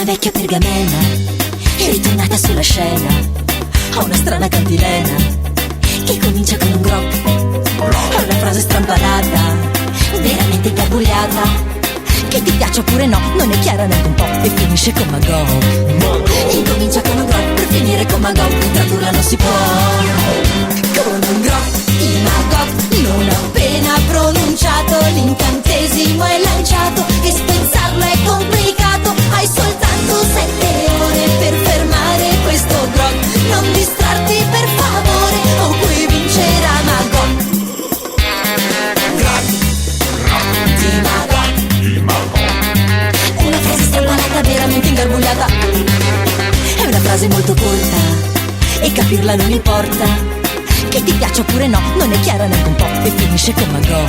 vecchia pergamena è ritornata sulla scena. Ha una strana cantilena che comincia con un grop. Ha una frase strampalata, veramente ingarbugliata, che ti piaccia oppure no, non è chiara neanche un po', e finisce con Magog. Incomincia con un grop per finire con Magog, tradurla non si può. Con un grop di Magog, non appena pronunciato, l'incantesimo è lanciato e spezzarlo è complicato. Hai soltanto 7 ore per fermare questo grog. Non distrarti per favore o qui vincerà Magog. Di Magog. Una frase strampalata, veramente ingarbugliata. È una frase molto corta e capirla non importa. Che ti piaccia oppure no, non è chiara neanche un po', e finisce con Magog.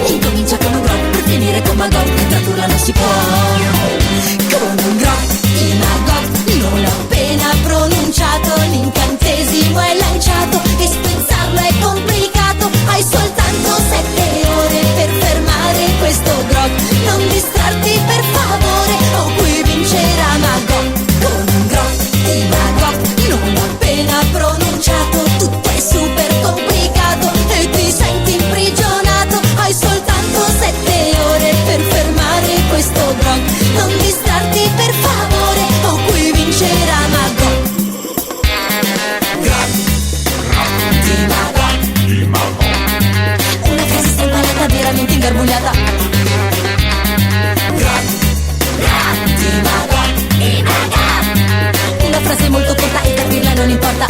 Incomincia con un grog per finire con Magog, tradurla non si può. Con un grog di Magog, non appena pronunciato, l'incantesimo è lanciato e spezzarlo è complicato. Hai soltanto 7 ore per fermare questo grog. Non distrarti per favore o qui vincerà Magog. Con un grog di Magog, non appena pronunciato, tutto è super complicato e ti senti imprigionato. Hai soltanto 7 ore per fermare questo grog. Non distrarti per favore o qui vincerà Magog. Di Magog. Una frase strampalata, veramente ingarbugliata. Di Magog. Una frase molto corta e capirla non importa.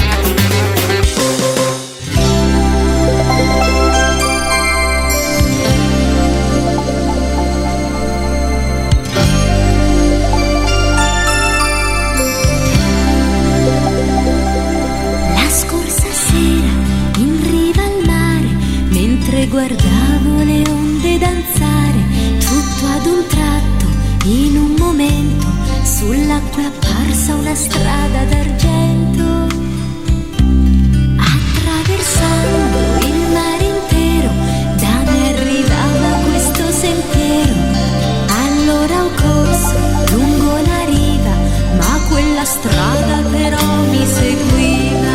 Guardavo le onde danzare, tutto ad un tratto, in un momento, sull'acqua è apparsa una strada d'argento. Attraversando il mare intero, da me arrivava questo sentiero. Allora ho corso lungo la riva, ma quella strada però mi seguiva.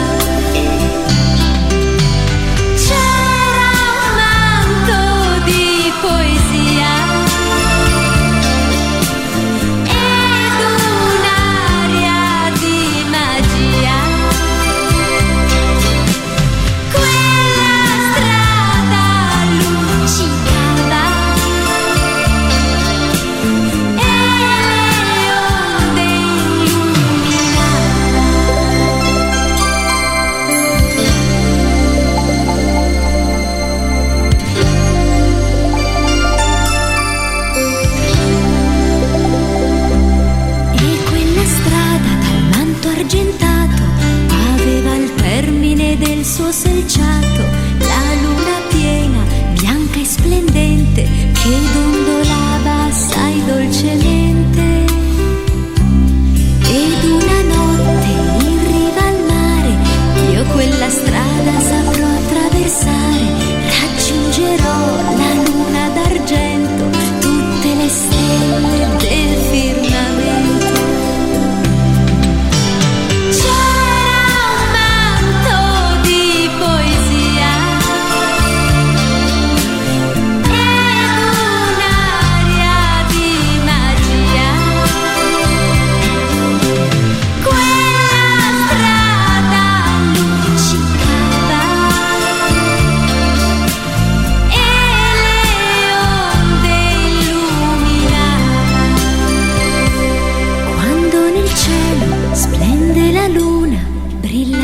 Poesia ed un'aria di magia. Quella strada luccicava e le onde argentato aveva il termine del suo selciato, la luna piena, bianca e splendente, che dondolava assai dolcemente. Ed una notte in riva al mare io quella strada saprò attraversare, raggiungerò la luna d'argento, tutte le stelle del firmamento.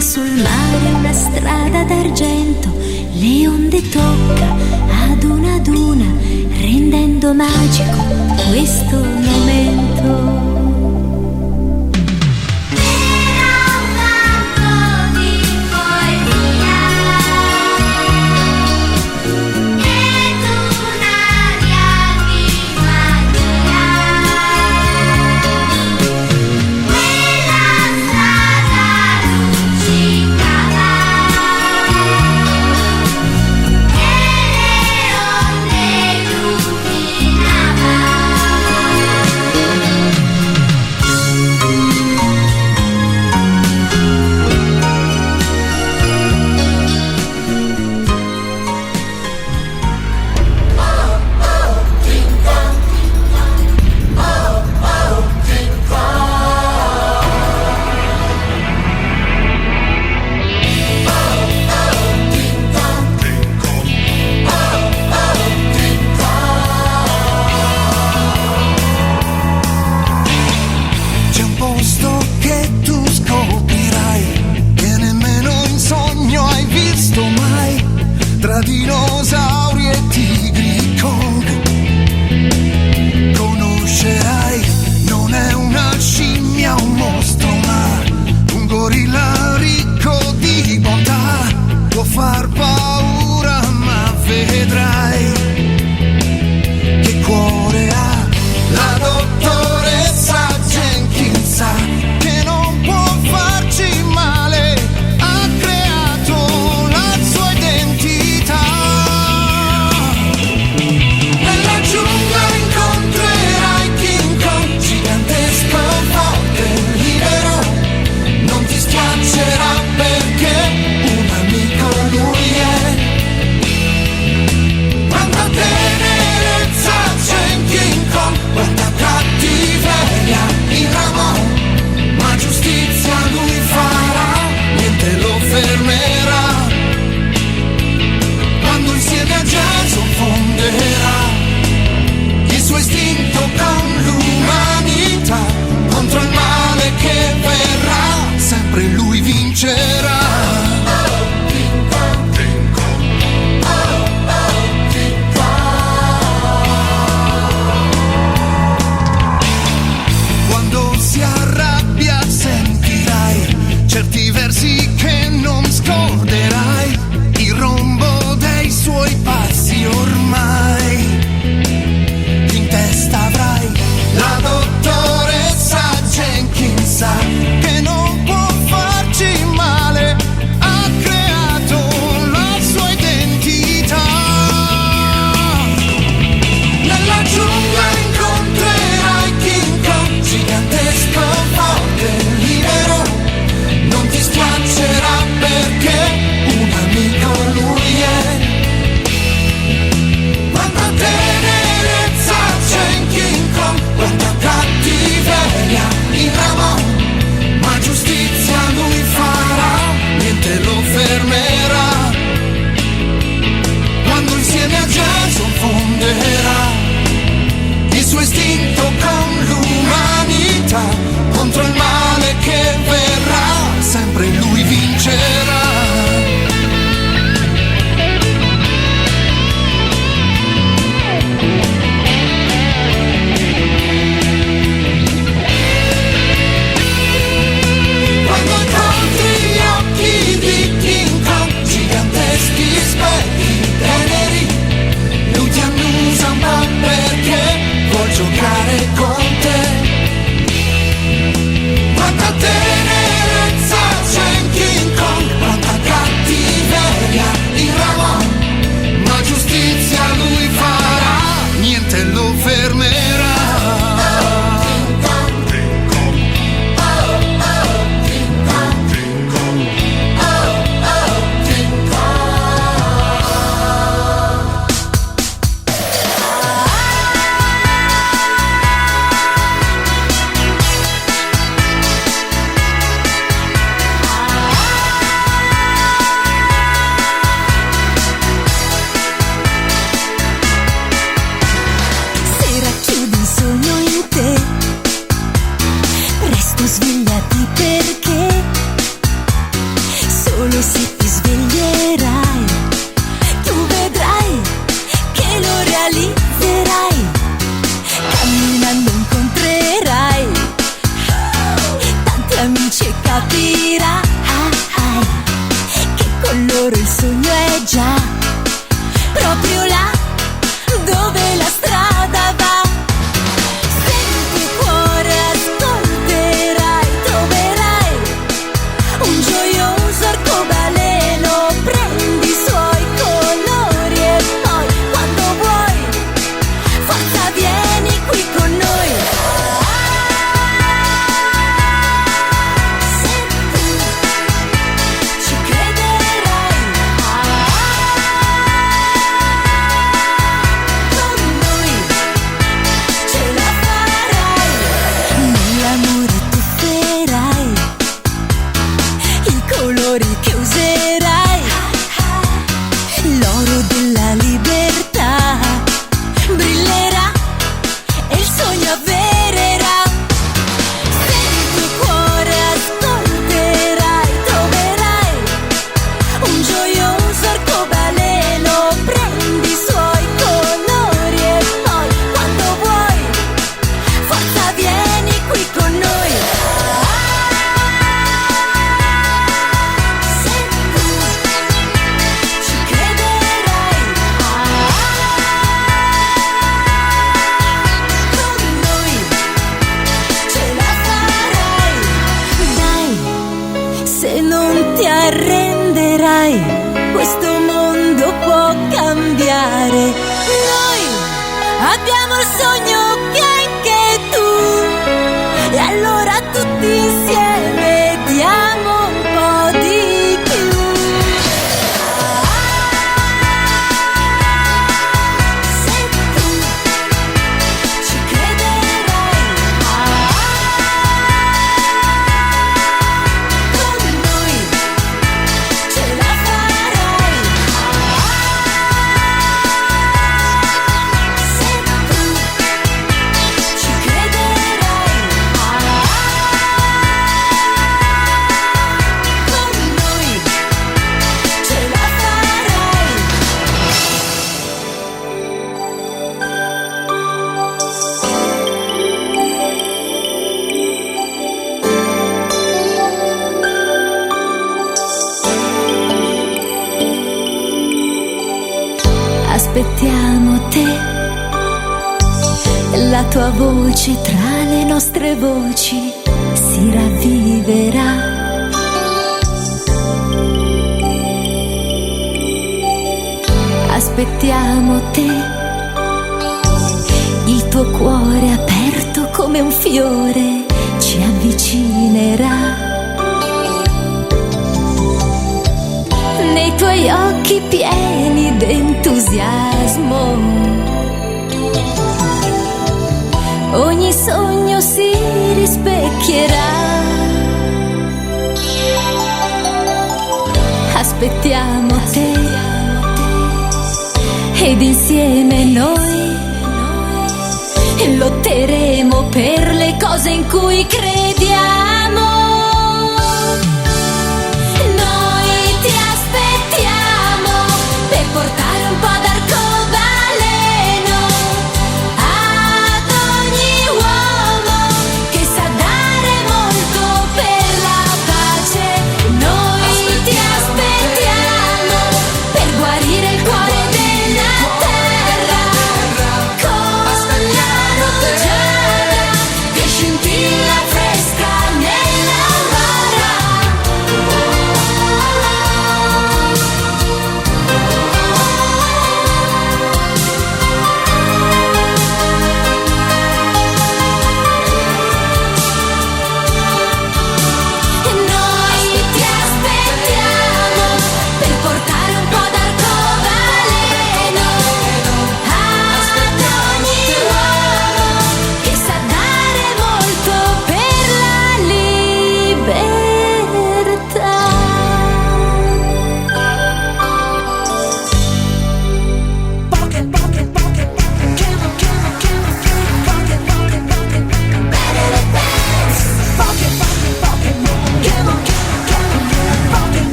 Sul mare una strada d'argento, le onde tocca ad una, rendendo magico questo momento. svegliati perché solo se ti sveglierai tu vedrai che lo realizzerai. Camminando incontrerai tanti amici e capirai che con loro il sogno è già proprio là dove la strada va. Se il tuo cuore ascolterai troverai un gioioso arcobaleno, prendi i suoi colori e poi quando vuoi forza vieni qui con noi. Se tu ci crederai con noi ce la farai. Nell'amore tufferai i colori che userai, l'oro della libertà brillerà e il sogno avvererà. Se il tuo cuore ascolterai troverai un gioioso arcobaleno, prendi i suoi colori e poi quando vuoi forza vieni qui con noi. Se tu ci crederai con noi ce la farai. Dai, se non ti arrenderai questo mondo può cambiare. Noi abbiamo il sogno che anche tu, e allora tutti insieme diamo un po' di più. Se tu ci crederai con noi ce la farai. Se tu ci crederai con noi ce la farai. Aspettiamo te, la tua voce tra le nostre voci si ravviverà. Aspettiamo te, il tuo cuore aperto come un fiore ci avvicinerà. Nei tuoi occhi pieni d'entusiasmo ogni sogno si rispecchierà. Aspettiamo te ed insieme noi lotteremo per le cose in cui crediamo. Noi ti aspettiamo per portare un po' d'arcobaleno ad ogni uomo che sa dare molto per la pace. Noi ti aspettiamo per guarire il cuore della terra con la rugiada che scintilla fresca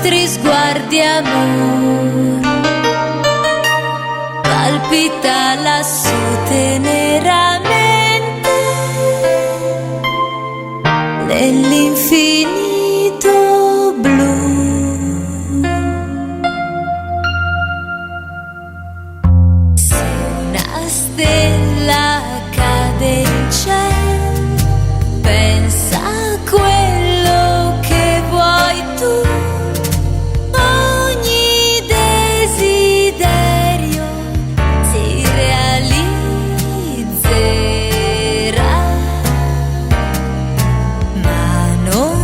nostri sguardi, amor, palpita lassù teneramente nell'infinito blu. Se una stella cade in cielo, pensa a quello che vuoi tu. Ogni desiderio si realizzerà, ma non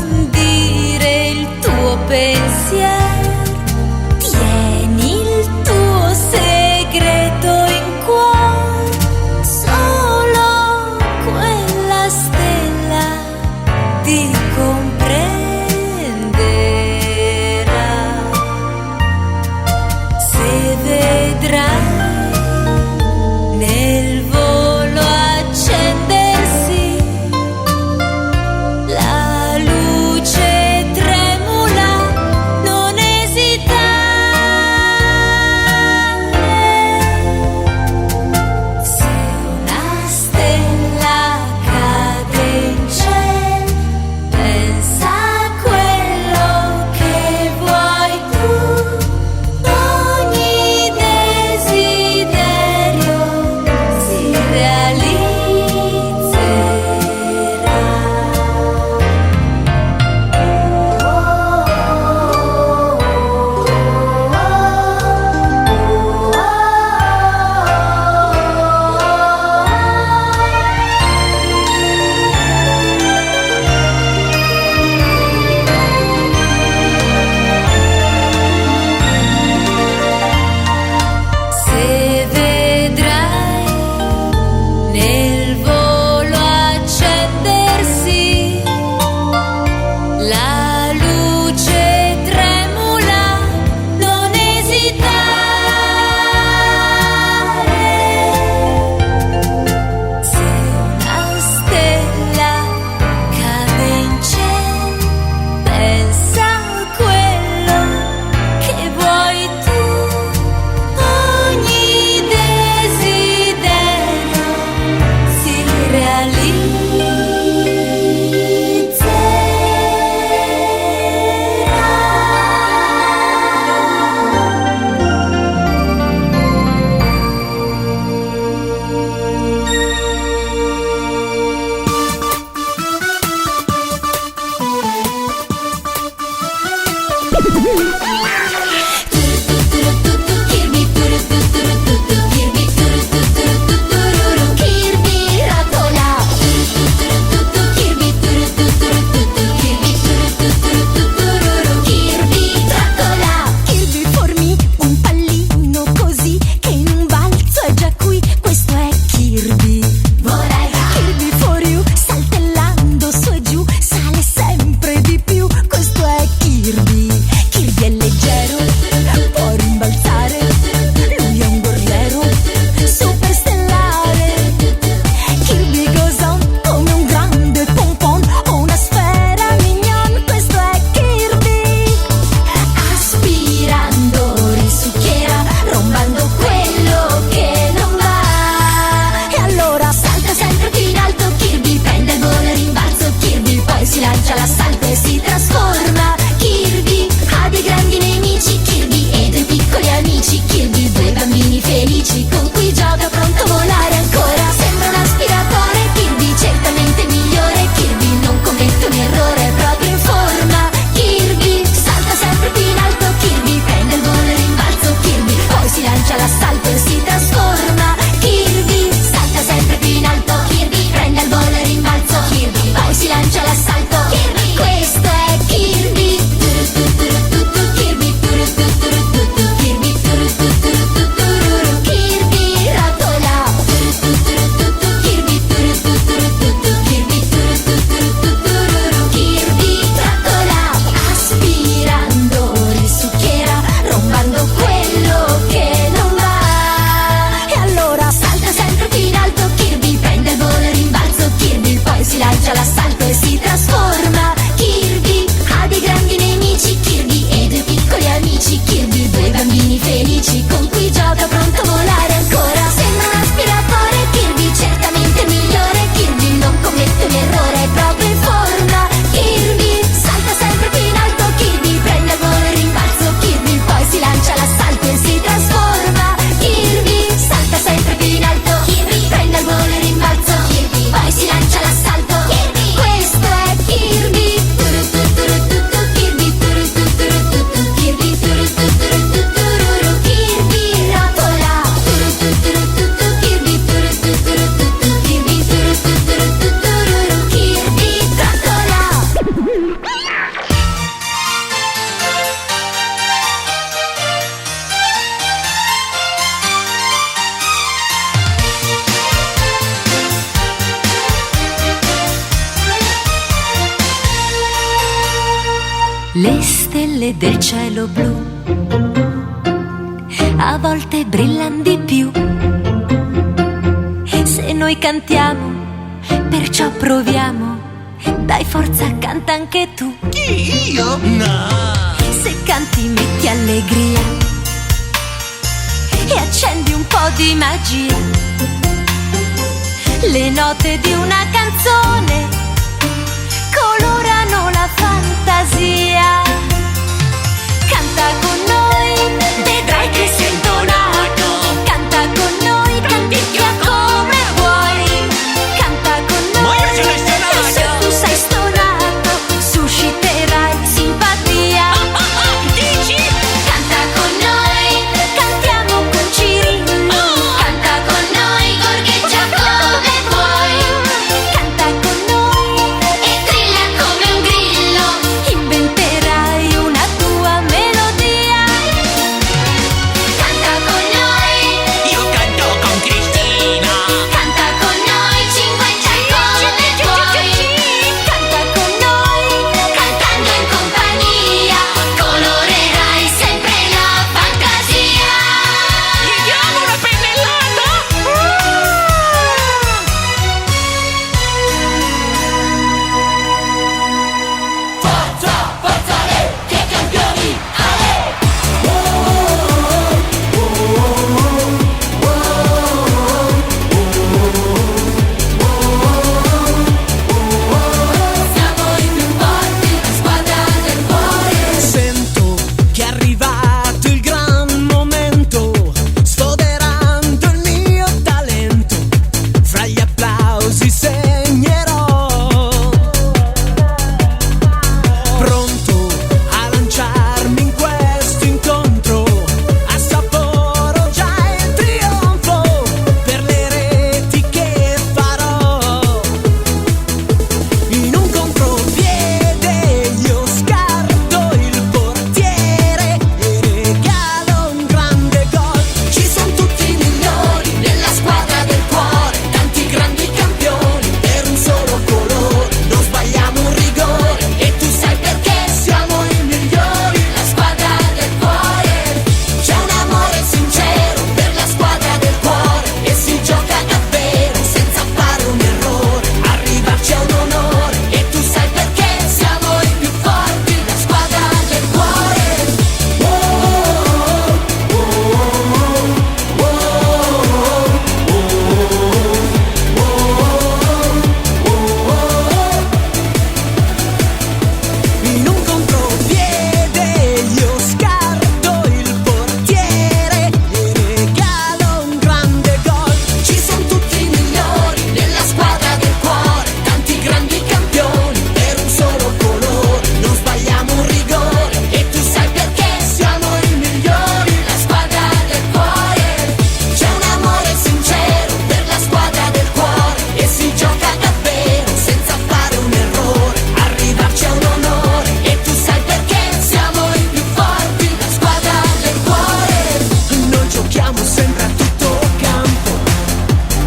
stelle del cielo blu a volte brillano di più. Se noi cantiamo, perciò proviamo. Dai forza, canta anche tu. Chi, io? No! Se canti metti allegria e accendi un po' di magia. Le note di una canzone colorano la fantasia. Canta con noi, vedrai che sei intonato. Canta con noi, canticchia come vuoi. Canta con noi, Ma io sono stonato. e se tu sei stonato susciterai simpatia. Dici? Canta con noi, cantiamo con Cirillo. Canta con noi, gorgheggia come vuoi. Canta con noi e trilla come un grillo. Inventerai una tua melodia. Canta con noi, Io canto con Cristina. canta con noi, cingueggia come vuoi. Canta con noi, cantando in compagnia, colorerai sempre la fantasia. Gli diamo una pennellata? Forza, forza, che campioni, siamo i più forti, la squadra del cuore. Sento che è arrivato il gran momento, sfoderando il mio talento, fra gli applausi segnerò, pronto a lanciarmi in questo incontro, assaporo già il trionfo per le reti che farò. In un contropiede io scarto il portiere e regalo un grande gol. Ci sono tutti i migliori nella squadra del cuore, tanti grandi campioni per un solo colore. Non sbagliamo un rigore e tu sai perché siamo i migliori. La squadra del cuore, c'è un amore sincero per la squadra del cuore e si gioca davvero senza fare un errore. Arrivarci è un onore e tu sai perché siamo i più forti. La squadra del cuore. In un contropiede io scarto il portiere e regalo un grande gol. Ci sono tutti i migliori nella squadra del cuore, tanti grandi campioni per un solo colore. Non sbagliamo un rigore e tu sai perché siamo i migliori. La squadra del cuore, c'è un amore sincero per la squadra del cuore e si gioca davvero senza fare un errore. Arrivarci è un onore e tu sai perché siamo i più forti. La squadra del cuore. Noi giochiamo sempre a tutto campo,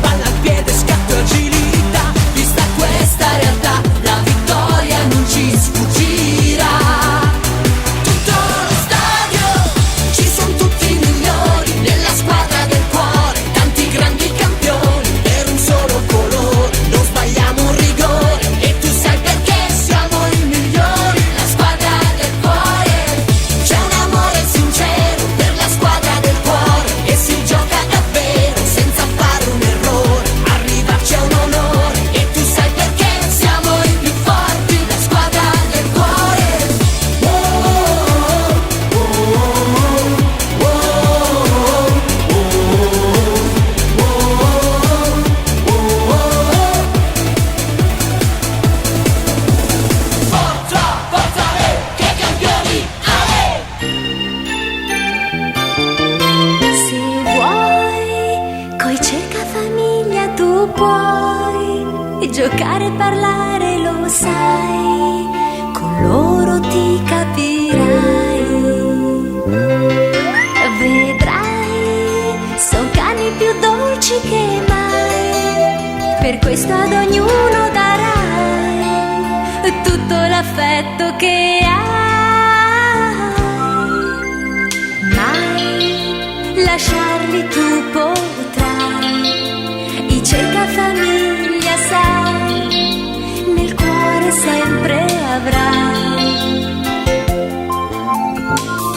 palla al piede, scatto e agilità. Vista questa realtà, la vittoria non ci sfuggirà. Tutto lo stadio, ci sono tutti i migliori nella squadra del cuore, tanti grandi campioni per un solo colore. Non sbagliamo un rigore e tu sai perché siamo i migliori. La squadra del cuore, c'è un amore sincero per la squadra del cuore e si gioca davvero senza fare un errore. Arrivarci è un onore e tu sai perché siamo i più forti. La squadra del cuore. Forza, forza, che campioni, Se vuoi, coi cercafamiglia tu puoi giocare e parlare, lo sai, con loro ti capirai. Vedrai, son cani più dolci che mai, per questo ad ognuno darai tutto l'affetto che hai. trovarli tu potrai, i cerca famiglia sai, nel cuore sempre avrai.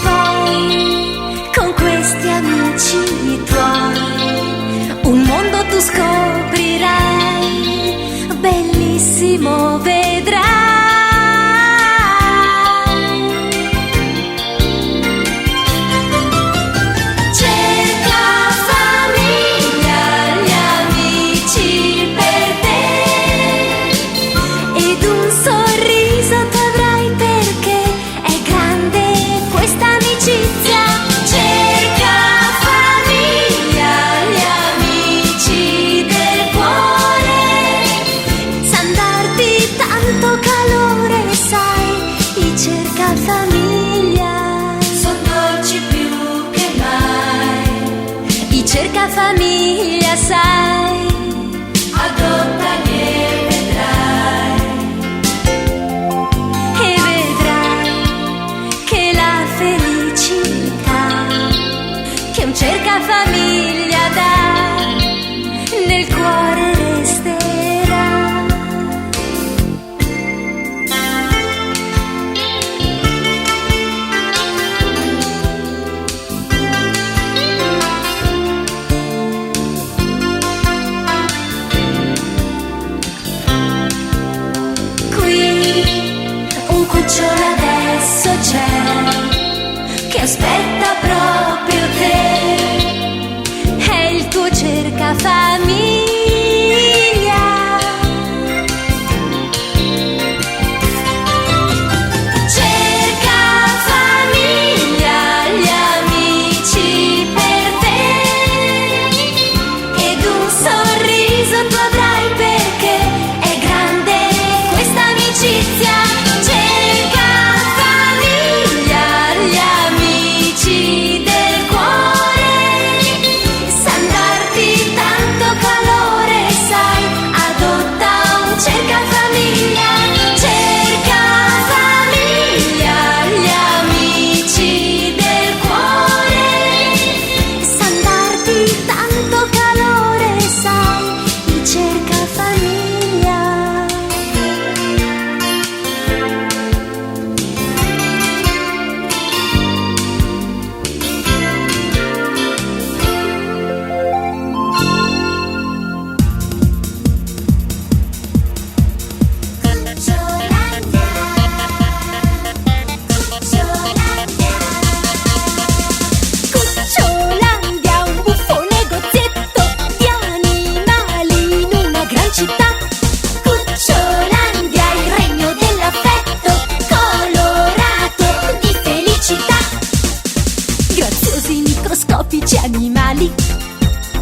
Poi con questi amici tuoi un mondo tu scoprirai, bellissimo vedrai. Cerca famiglia sai, adottali e vedrai che la felicità che un cerca famiglia dà nel cuore resterà. Cucciolo adesso c'è che aspetta proprio te, è il tuo cerca famiglia. Cerca famiglia, gli amici per te, ed un sorriso tu avrai perché è grande questa amicizia. Animali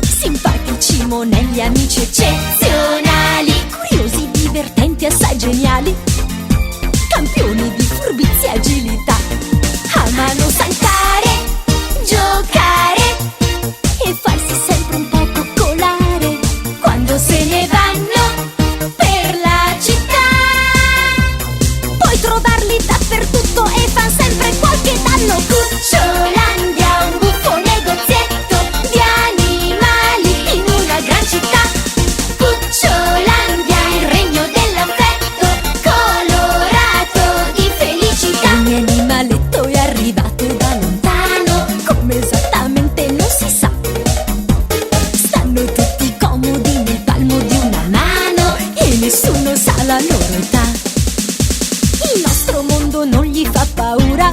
simpatici, monelli, amici eccezionali, curiosi, divertenti, assai geniali, campioni di furbizia e agilità, amano saltare, giocare e farsi sempre un po' coccolare quando se ne vanno per la città. Puoi trovarli dappertutto e fan sempre qualche danno. Cucciolandia, un buffo negozietto di animali in una gran città. Cucciolandia, il regno dell'affetto colorato di felicità. Ogni animaletto è arrivato da lontano, come esattamente non si sa. Stanno tutti comodi nel palmo di una mano e nessuno sa la loro età. Il nostro mondo non gli fa paura,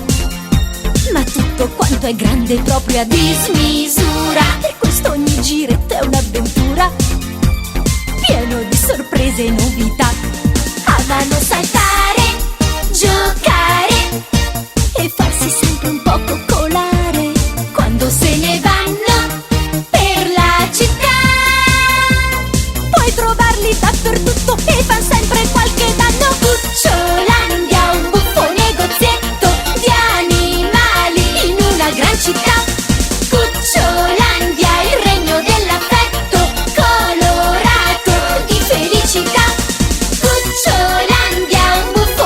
ma tutto quanto è grande proprio a dismisura. Per questo ogni giretto è un'avventura, pieno di sorprese e novità. Amano saltare, giocare e farsi sempre un po' coccolare quando se ne vanno per la città. Puoi trovarli dappertutto e fan sempre qualche danno. Cucciolandia, un buffo negozietto di animali in una gran città. Cucciolandia, il regno dell'affetto colorato di felicità. Cucciolandia, un buffo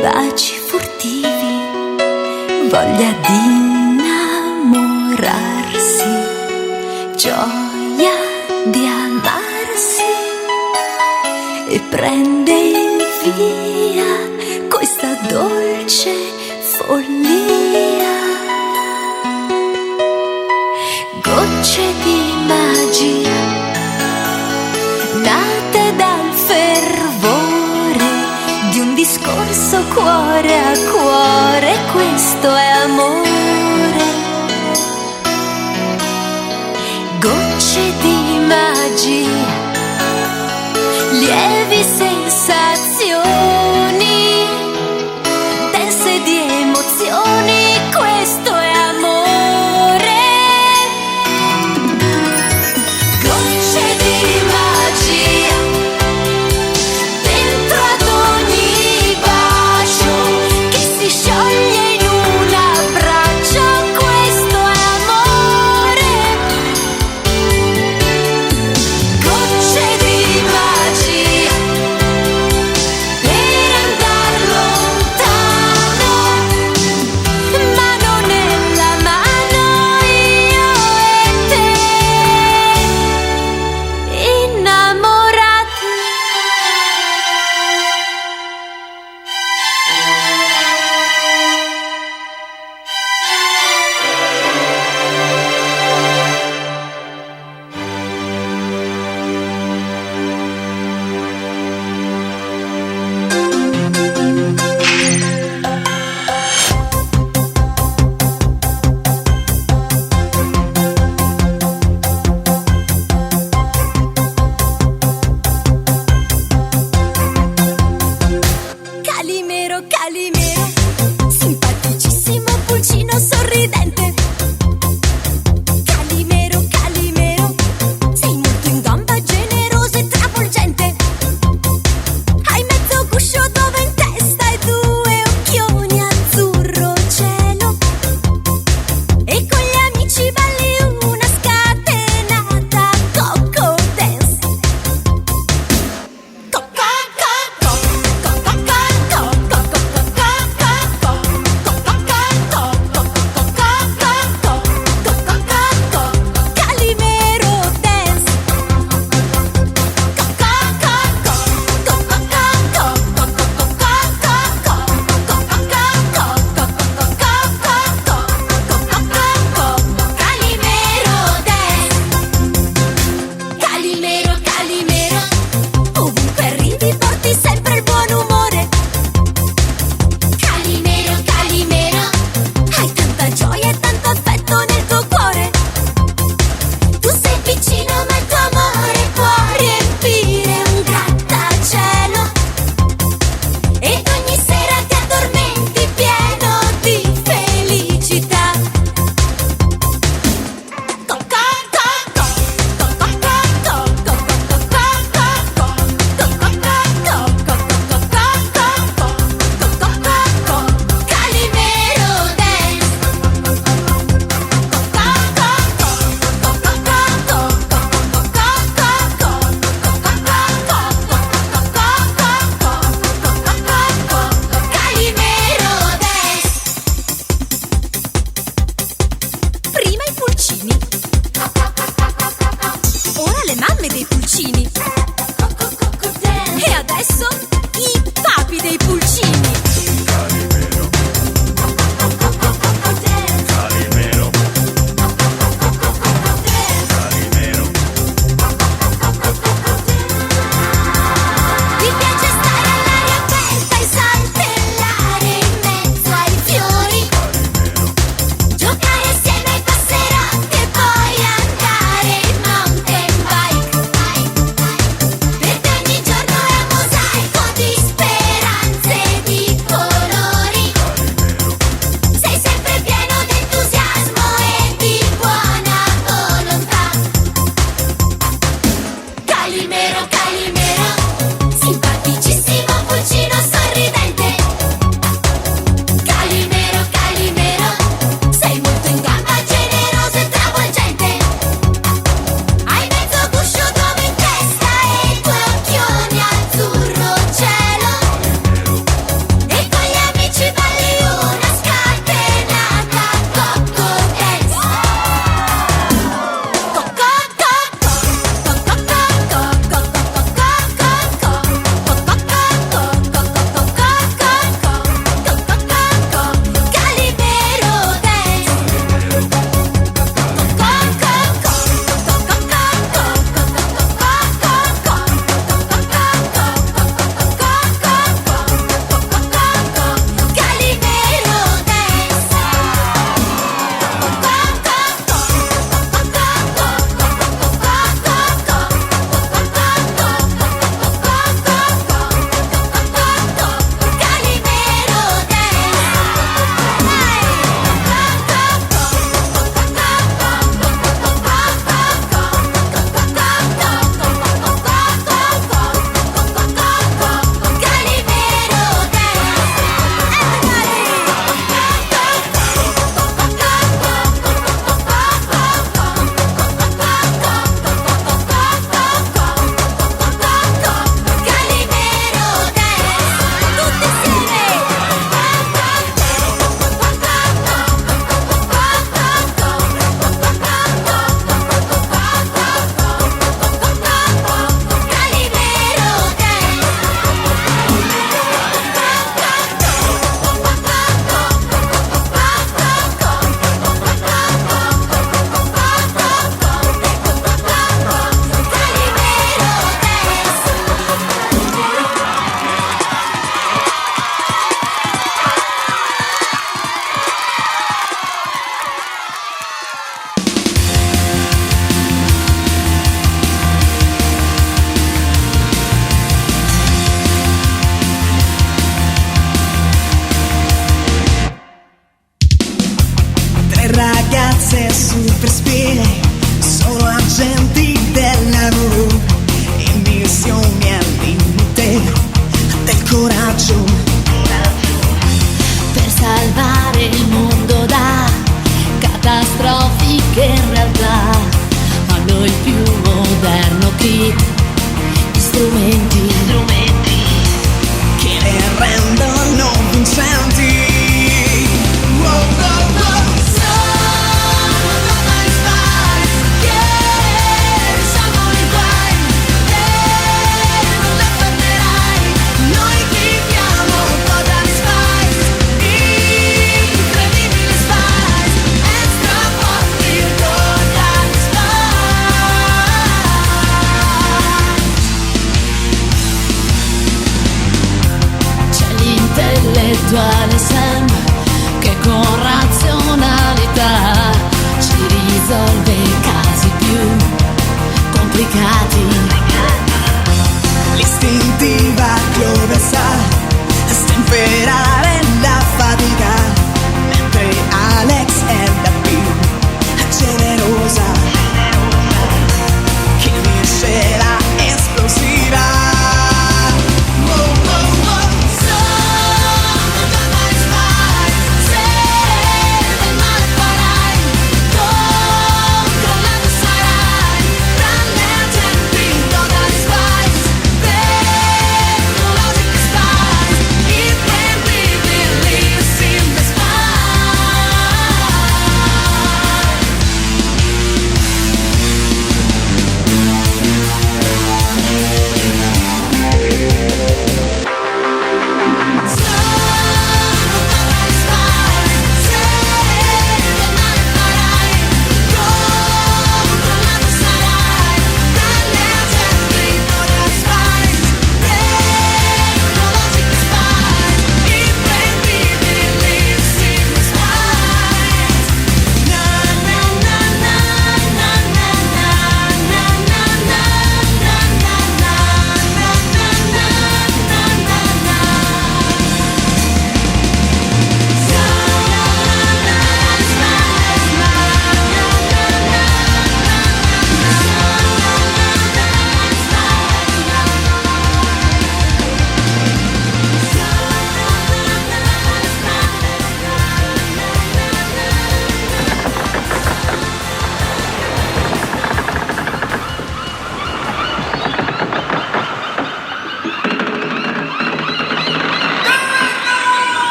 baci furtivi, voglia di innamorarsi, gioia di amarsi, e prende in via questa dolce follia. Gocce di magia nate dal fervore di un discorso cuore a cuore, questo è amore. Gocce di magia, lievi sensazioni, dense di emozioni, questo è amore. Gocce di magia dentro ad ogni bacio che si scioglie in un abbraccio, questo è amore. Gocce di magia per andar lontano, mano nella mano, io e te, innamorati. Calimero, Calimero, simpaticissimo pulcino sorridente. Calimero, Calimero, sei molto in gamba, generoso e travolgente. Hai mezzo guscio dove in testa e due occhioni azzurro cielo. E con gli amici balli una scatenata Coco Dance. Coco, coco, coco, coco, coco, coco, coco, ragazze super spie, sono agenti dell'amore e missioni al limite del coraggio Per salvare il mondo da catastrofiche realtà hanno il più moderno kit di strumenti che le rendono vincenti. Wow, wow, wow. Sono come spari che risolvono i guai e non le fermerai. Noi viviamo Totally Spies, incredibili spies, extra forti Totally Spies. C'è l'intellettuale Sam che con razionalità ci risolve i casi più complicati. L'istintiva Clover sa stemperare la fatica, mentre Alex è la più generosa che vince la esplosiva. Wow, wow, wow. Sono Totally Spies, se del male farai, controllato sarai, grande agenti Totally Spies, tecnologiche spy.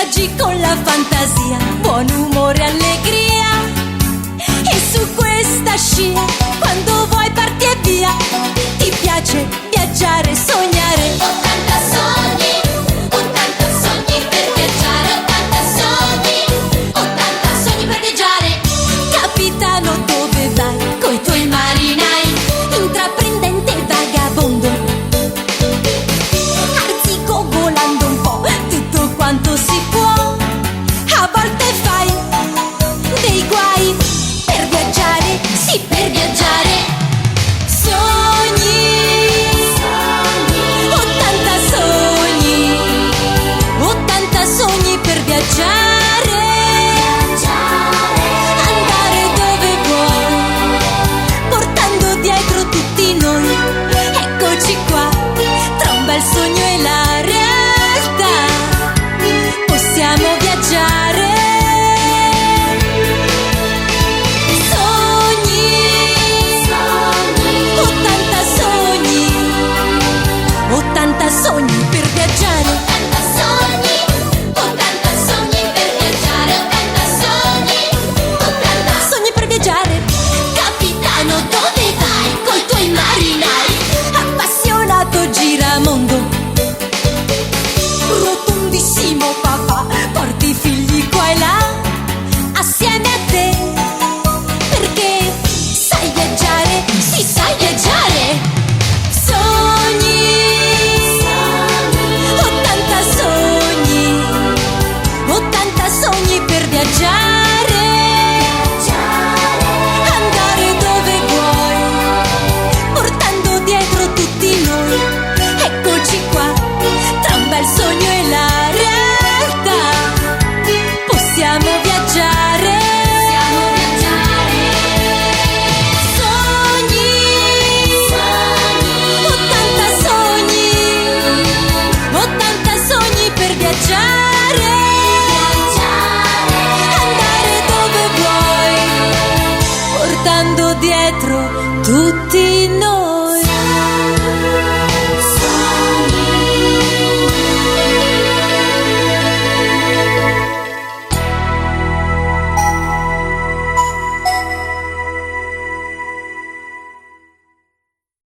viaggi con la fantasia, buon umore, allegria. E su questa scia, quando vuoi parti e via, ti piace viaggiare, sognare. 80 sogni per viaggiare, 80 sogni per viaggiare. Capitano, dove vai? Coi tuoi marinai, intraprendente e vagabondo. Arzico volando un po', tutto quanto si può. A volte fai dei guai per viaggiare, sì, per viaggiare. Sogni, 80 sogni per viaggiare. Andare dove vuoi, portando dietro tutti noi. Eccoci qua, tra un bel sogno e la realtà, possiamo viaggiare. Sogni, 80 sogni per viaggiare. 80 sogni per viaggiare, 80 Sogni per viaggiare. Capitano, dove vai? Coi tuoi marinai. Appassionato giramondo, rotondissimo papà, porti i figli qua e là assieme a te, perché sai viaggiare, sì, sai viaggiare. Sogni, 80 sogni per viaggiare. Andare dove vuoi, portando dietro tutti noi. Eccoci qua, tra un bel sogno e la realtà, possiamo viaggiare. Sogni, 80 sogni per viaggiare. Andare dove vuoi, portando dietro tutti noi.